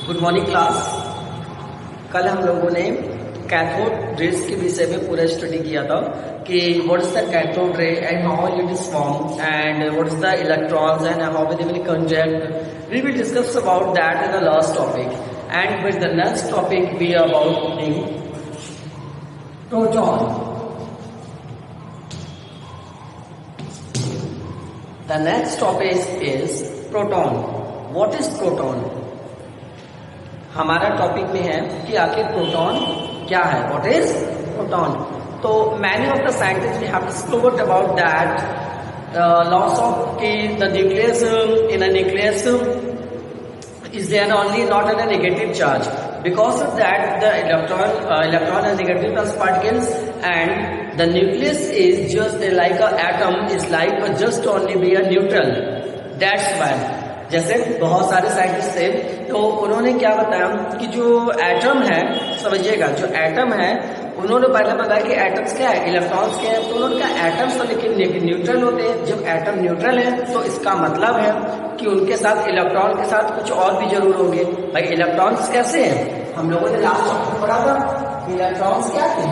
Good morning class. कल हम लोगों ने कैथोड रेज के विषय में पूरा स्टडी किया था कि what is the cathode ray and how it is form and what is the electrons and how they will conduct. We will discuss about that in the last topic and with the next topic we are about proton. The next topic is proton. What is proton? हमारा topic में है कि आखिर proton क्या है, what is proton. तो many of the scientist we have discovered about that loss of कि the nucleus in a nucleus is there only not in a negative charge. Because of that the electron has negative charge particles and the nucleus is just like a atom is like a just only be a neutral. That's why जैसे बहुत सारे scientist थे तो उन्होंने क्या बताया कि जो एटम है, समझिएगा जो एटम है उन्होंने पहले बताया कि एटम्स क्या है, इलेक्ट्रॉन्स क्या है। तो उन्होंने कहा एटम्स तो लेकिन न्यूट्रल होते हैं। जब एटम न्यूट्रल है तो इसका मतलब है कि उनके साथ इलेक्ट्रॉन के साथ कुछ और भी जरूर होंगे। भाई इलेक्ट्रॉन्स कैसे हैं, हम लोगों ने लास्ट चैप्टर पढ़ा था इलेक्ट्रॉन्स क्या थे,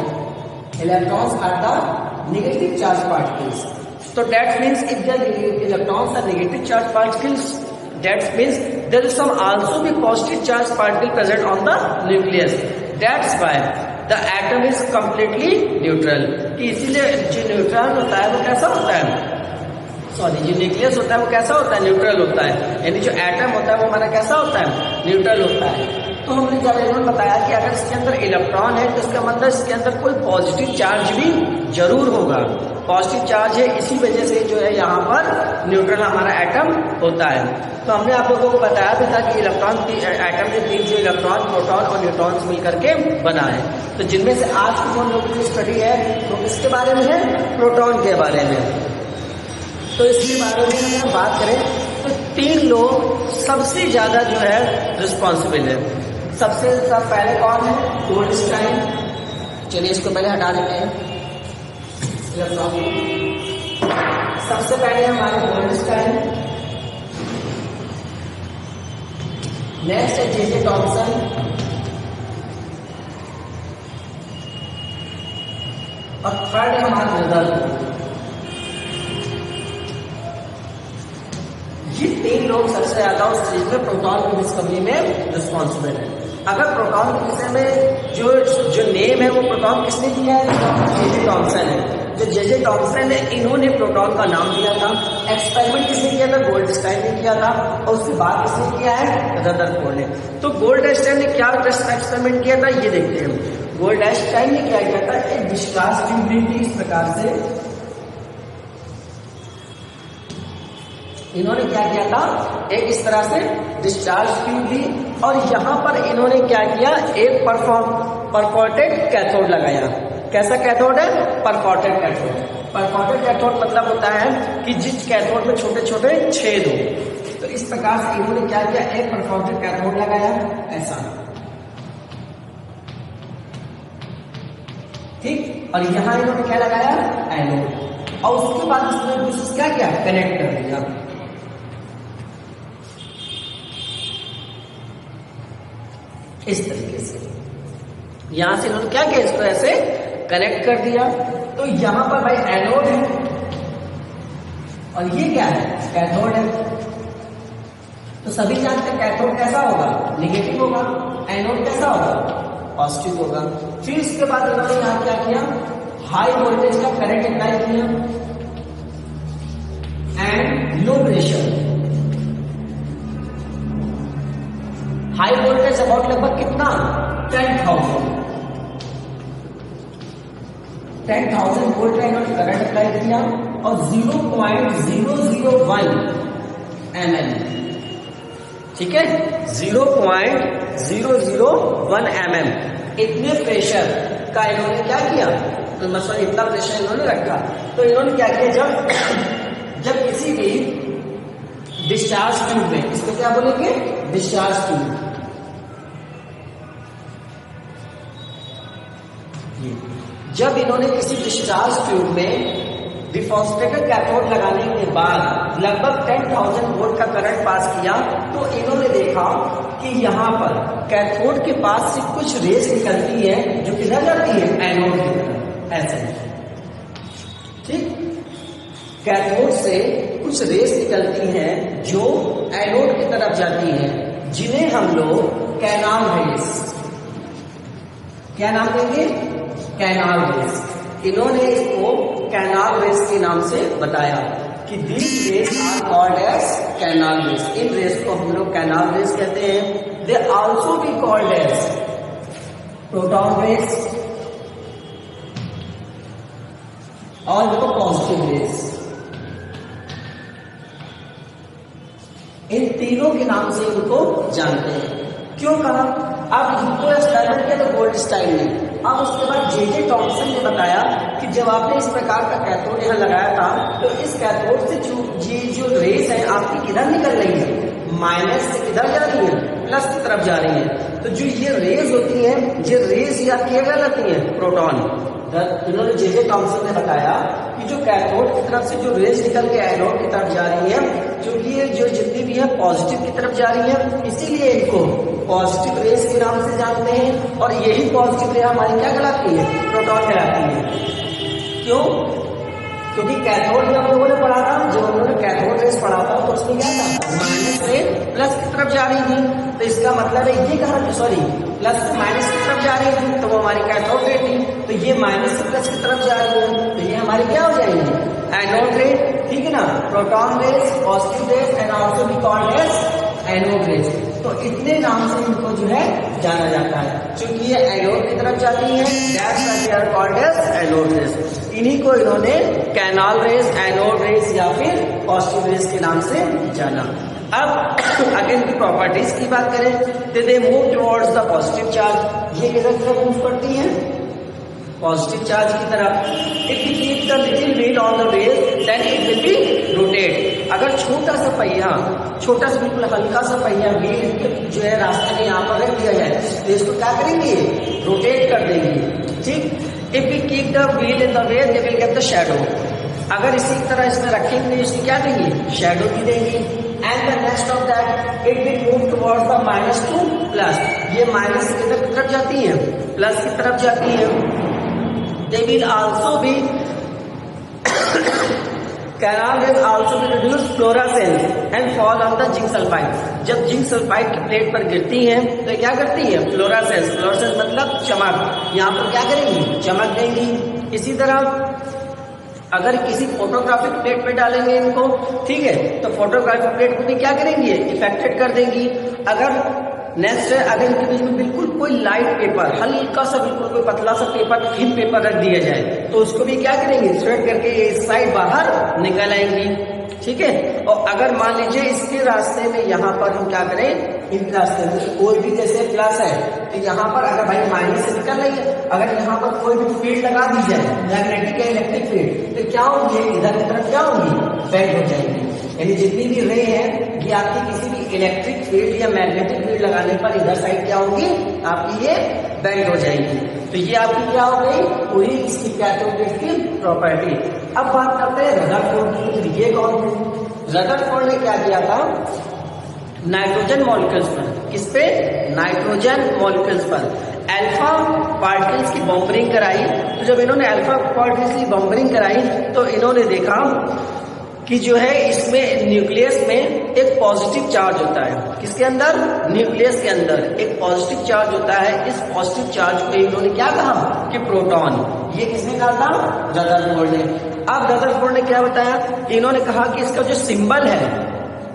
electrons are the negative charge particles. So that means if the electrons are negative charge particles, that means there is some also be positive charge particle present on the nucleus. That's why the atom is completely neutral. कि इसीलिए जो neutron होता है वो कैसा होता है, sorry जो न्यूक्लियस होता है वो कैसा होता है, न्यूट्रल होता है। यानी जो एटम होता है वो हमारा कैसा होता है, न्यूट्रल होता है। तो हमने जब इन्होंने बताया कि अगर इसके अंदर इलेक्ट्रॉन है तो इसका मतलब इसके अंदर कोई पॉजिटिव चार्ज भी जरूर होगा। पॉजिटिव चार्ज है इसी वजह से जो है यहाँ पर न्यूट्रल हमारा एटम होता है। तो हमने आप लोगों को बताया भी था कि इलेक्ट्रॉन एटम के तीन जो इलेक्ट्रॉन प्रोटॉन और न्यूट्रॉन्स मिलकर के बना है। तो जिनमें से आज की जो हम लोगों की स्टडी है तो किसके बारे में है, प्रोटॉन के बारे में। तो इसके बारे में हम बात करें तो तीन लोग सबसे ज्यादा जो है रिस्पॉन्सिबल है। सबसे पहले कौन है, गोल्डस्टाइन। चलिए इसको पहले हटा देते हैं। सबसे पहले हमारे गोल्डस्टाइन, नेक्स्ट है जे थॉमसन, और थर्ड है हमारा रदरफोर्ड। ये तीन लोग सबसे ज्यादा उस चीज में प्रोटॉन की डिस्कवरी में रिस्पॉन्सिबल है। अगर प्रोटॉन के विषय में जो नेम है वो प्रोटॉन किसने दिया है, जे थॉमसन है। जो जे थॉमसन है इन्होंने प्रोटॉन का नाम दिया था। एक्सपेरिमेंट किसने किया था, गोल्डस्टाइन ने किया था। और उसके बाद किसने किया है, रदरफोर्ड ने। तो गोल्डस्टाइन ने क्या एक्सपेरिमेंट किया था ये देखते हैं। गोल्डस्टाइन ने क्या किया था, एक डिस्चार्ज ट्यूब ली थी इस प्रकार से। इन्होंने क्या किया था, एक इस तरह से डिस्चार्ज ट्यूब ली और यहां पर इन्होंने क्या किया, एक परफोर्टेड कैथोड लगाया। कैसा कैथोड है, परफोर्टेड कैथोड। परफोर्टेड कैथोड मतलब होता है कि जिस कैथोड में छोटे छोटे छेद हो। तो इस प्रकार से इन्होंने क्या किया, एक परफोर्टेड कैथोड लगाया ऐसा, ठीक। और यहां इन्होंने क्या लगाया, एनोड। और उसके बाद इसमें क्या किया, कनेक्ट कर दिया। इस तरीके से यहां से इन्होंने क्या किया, इसको ऐसे कनेक्ट कर दिया। तो यहां पर भाई एनोड है और ये क्या है, कैथोड है। तो सभी जानते हैं कैथोड कैसा होगा, नेगेटिव होगा। एनोड कैसा होगा, पॉजिटिव होगा। फिर इसके बाद इन्होंने यहां क्या किया, हाई वोल्टेज का करंट अप्लाई किया and low pressure. High voltage about लगभग कितना, 10,000 वोल्ट का इन्होंने करंट अप्लाई किया और 0.001 mm, ठीक है, 0.001 mm इतने प्रेशर का इन्होंने क्या किया, तो मतलब इतना प्रेशर इन्होंने रखा। तो इन्होंने क्या किया, जब किसी भी डिस्चार्ज ट्यूब में, इसको क्या बोलेंगे, डिस्चार्ज ट्यूब, जब इन्होंने किसी डिस्चार्ज ट्यूब में डिफॉस्ट्रेटेड कैथोड लगाने के बाद लगभग 10,000 वोल्ट का करंट पास किया तो इन्होंने देखा कि यहाँ पर कैथोड के पास से कुछ रेस निकलती है जो किधर जाती है, एनोड की तरफ, ऐसे। ठीक, कैथोड से कुछ रेस निकलती हैं जो एनोड की तरफ जाती हैं, जिन्हें हम लोग कैनाल रेस, क्या नाम देंगे, कैनाल रेस। इन्होंने इसको कैनाल रेस के नाम से बताया कि this rays are called as canal rays. इन रेस को हम लोग कैनाल रेस कहते हैं। They also be called as proton rays और देखो पॉजिटिव रेस। इन तीनों के नाम से इनको जानते हैं। क्यों कहा? अब इनको एक्सपेरिमेंट किया तो गोल्डस्टाइन ने। अब उसके बाद जे टॉमसन ने बताया कि जब आपने इस प्रकार का कैथोड यहाँ लगाया था तो इस कैथोड से जो रेस है आपकी किधर निकल रही है, माइनस से किधर जा रही है, प्लस की तरफ जा रही है। तो जो ये रेज होती है, ये रेज या किए गए रहती है प्रोटॉन। इन्होंने जे टॉमसन ने बताया कि जो कैथोड की तरफ से जो रेज निकल के एनोड की तरफ जा रही है, क्योंकि ये जो जितनी भी है पॉजिटिव की तरफ जा रही है, इसीलिए इनको पॉजिटिव रेस के नाम से जानते हैं। और यही पॉजिटिव रे हमारी क्या कहलाती है, प्रोटॉन कहलाती है। क्यों? क्योंकि कैथोड में हम लोगों ने पढ़ा था, जब हम लोगों ने कैथोड रेस पढ़ा था तो उसमें क्या था, माइनस से प्लस की तरफ जा रही थी। तो इसका मतलब है ये कहा, सॉरी प्लस से माइनस की तरफ जा रही थी तो वो हमारी कैथोड रे थी। तो ये माइनस से प्लस की तरफ जा रही है तो ये हमारी क्या हो जाएगी, एनोड रे। ठीक है ना, proton rays, positive rays and also be called as anode rays. तो इतने नाम से इनको जो है जाना जाता है, क्योंकि ये एनोड की तरफ जाती है, that's why they are called as anode rays. इन्हीं को इन्होंने कैनाल रेस, एनोड रेस या फिर पॉजिटिव रेस के नाम से जाना। अब अगर इनकी प्रॉपर्टीज की बात करें तो they move towards the positive charge. ये किधर तरफ मूव करती है, पॉजिटिव चार्ज की तरफ। If you keep the little wheel on the wheel then it will be rotate. अगर छोटा सा पहिया, छोटा सा बिल्कुल हल्का सा पहिया व्हील जो है रास्ते में यहाँ पर रख दिया जाए तो इसको क्या करेंगे, रोटेट कर देंगे। ठीक, if you keep the wheel in the way they will get the shadow. अगर इसी तरह इसमें रखेंगे इसकी क्या देंगे, शैडो भी देंगे। And the next of that it will move towards the minus two plus. ये माइनस से किधर की तरफ जाती है, प्लस की तरफ जाती है। They will also be canal will also be reduce fluorescence and fall on the zinc sulphide. जब जिंक सल्फाइड की प्लेट पर गिरती है तो क्या करती है, फ्लोरासेंस। फ्लोरासेंस मतलब चमक, यहाँ पर क्या करेंगी, चमक देंगी। इसी तरह अगर किसी फोटोग्राफिक प्लेट पे डालेंगे इनको, ठीक है, तो फोटोग्राफिक प्लेट को भी क्या करेंगे, इफेक्टेड कर देंगी। अगर नेक्स्ट है, अगर इनके बीच में बिल्कुल कोई लाइट पेपर, हल्का सा बिल्कुल कोई पतला सा पेपर, थिन पेपर रख दिया जाए तो उसको भी क्या करेंगे, स्प्रेड करके इस साइड बाहर निकल आएंगी। ठीक है, और अगर मान लीजिए इसके रास्ते में यहाँ पर हम क्या करें, इन रास्ते में कोई भी जैसे प्लस है तो यहाँ पर अगर भाई माइनस से निकल रही है, अगर यहाँ पर कोई भी फील्ड लगा दी जाए, मैग्नेटिक या इलेक्ट्रिक फील्ड, तो क्या होगी, इधर की तरफ क्या होगी, बेंड हो जाएगी। यानी जितनी भी रे है ये आपकी किसी भी इलेक्ट्रिक फील्ड या मैग्नेटिक फील्ड लगाने पर इधर साइड क्या होगी, आपकी ये बेंड हो जाएगी। तो ये आपकी क्या हो गई, पूरी इसकी कैथोड रेस की प्रॉपर्टी। अब बात करते हैं रदरफोर्ड की। ये कौन थे, रदरफोर्ड ने क्या किया था, नाइट्रोजन मॉलिक्यूल्स पर, किस पे, नाइट्रोजन मॉलिक्यूल्स पर अल्फा पार्टिकल्स की बॉम्बरिंग कराई। तो जब इन्होंने अल्फा पार्टिकल्स की बॉम्बरिंग कराई तो इन्होंने देखा कि जो है इसमें न्यूक्लियस में एक पॉजिटिव चार्ज होता है। किसके अंदर, न्यूक्लियस के अंदर एक पॉजिटिव चार्ज होता है। इस पॉजिटिव चार्ज को इन्होंने क्या कहा कि प्रोटॉन। ये किसने कहा था, रदरफोर्ड ने। अब रदरफोर्ड ने क्या बताया, इन्होंने कहा कि इसका जो सिंबल है,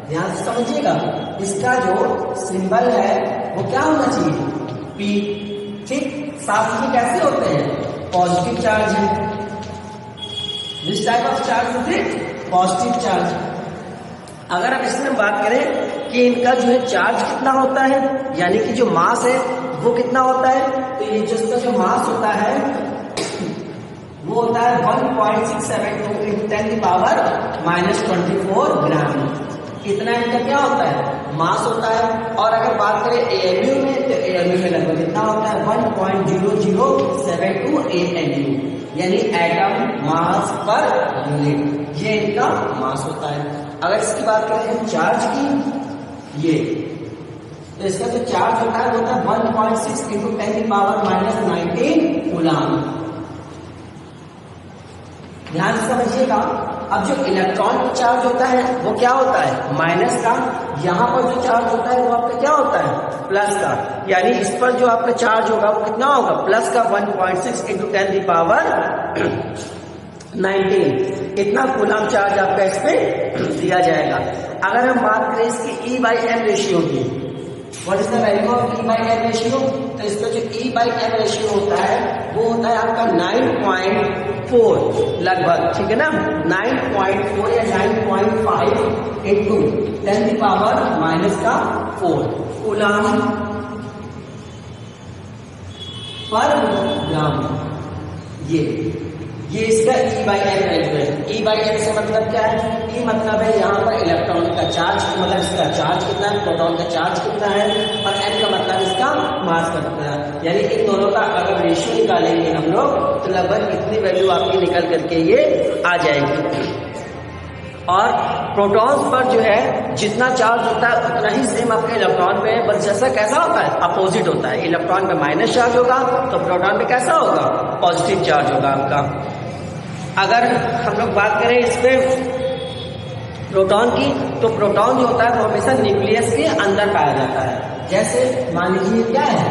ध्यान से समझिएगा, इसका जो सिंबल है वो क्या होना चाहिए, पी। ठीक, साथ ही कैसे होते हैं, पॉजिटिव चार्ज है। This type of charge is it positive charge. अगर आप इसमें बात करें कि इनका जो है चार्ज कितना होता है, यानी कि जो मास है वो कितना होता है, तो ये जिसका जो मास होता है वो होता है 1.672 into 10⁻⁻24 ग्राम। इतना इनका क्या होता है, मास होता है। और अगर बात करें AMU में तो AMU में लगभग कितना होता है, 1.0072 AMU। यानी एटम मास पर यूनिट, ये इनका मास होता है। अगर इसकी बात करें चार्ज की, ये तो इसका जो चार्ज होता है वो होता है 1.6 × 10⁻⁻19 कूलम। ध्यान से समझिएगा। अब जो इलेक्ट्रॉन का चार्ज होता है वो क्या होता है, माइनस का। यहाँ पर जो चार्ज होता है वो आपका क्या होता है, प्लस का। यानी इस पर जो आपका चार्ज होगा वो कितना होगा, प्लस का 1.6 × 10⁻19 इतना कूलम चार्ज आपका इस पे दिया जाएगा। अगर हम बात करें इसकी E/M रेशियो की, what is the value of E/M ratio, तो इसका जो E/M रेशियो होता है वो होता है आपका 9.4 लगभग, ठीक है ना। 9.4 या 9.5 × 10⁻⁻4 कूलम पर ग्राम। ये इसका E/M वैल्यू है। E/M से मतलब क्या है, E मतलब है यहाँ पर इलेक्ट्रॉन का चार्ज, मतलब इसका चार्ज कितना है, प्रोटॉन का चार्ज कितना है, और M का मतलब इसका मास कितना है। यानी इन दोनों का अगर रेशियो निकालेंगे हम लोग तो लगभग इतनी वैल्यू आपकी निकल करके ये आ जाएगी। और प्रोटॉन्स पर जो है जितना चार्ज होता है उतना ही सेम आपके इलेक्ट्रॉन पे, बस जैसा कैसा होता है, अपोजिट होता है। इलेक्ट्रॉन पे माइनस चार्ज होगा तो प्रोटॉन पे कैसा होगा, पॉजिटिव चार्ज होगा आपका। अगर हम लोग बात करें इस पे प्रोटॉन की, तो प्रोटॉन जो होता है वो हमेशा न्यूक्लियस के अंदर पाया जाता है। जैसे मान लीजिए क्या है,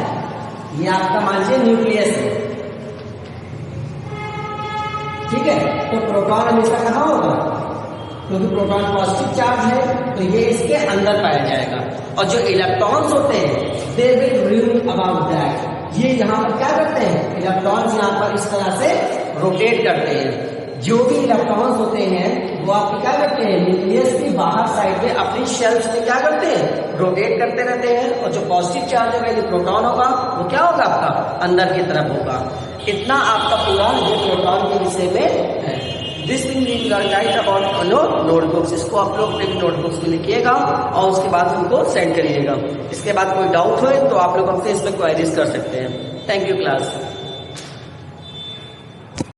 ये आपका मान लीजिए न्यूक्लियस है, ठीक है। तो प्रोटॉन हमेशा कहाँ होगा, क्योंकि प्रोटॉन पॉजिटिव चार्ज है तो ये इसके अंदर पाया जाएगा। और जो इलेक्ट्रॉन्स होते हैं they will revolve about that, ये यहाँ पर क्या करते हैं, इलेक्ट्रॉन्स यहाँ पर इस तरह से रोटेट करते हैं। जो भी इलेक्ट्रॉन्स होते हैं वो आप क्या करते हैं, न्यूक्लियस की बाहर साइड में अपनी शेल्स में क्या करते हैं, रोटेट करते रहते हैं। और जो पॉजिटिव चार्ज होगा जो प्रोटॉन होगा वो क्या होगा, आपका अंदर की तरफ होगा। इतना आपका पूरा ये प्रोटॉन के विषय में है। This thing we write about notebooks, इसको आप लोग अपने नोटबुक्स में लिखिएगा और उसके बाद हमको सेंड करिएगा। इसके बाद कोई डाउट हो तो आप लोग हमसे इसमें क्वेरीज कर सकते हैं। Thank you class.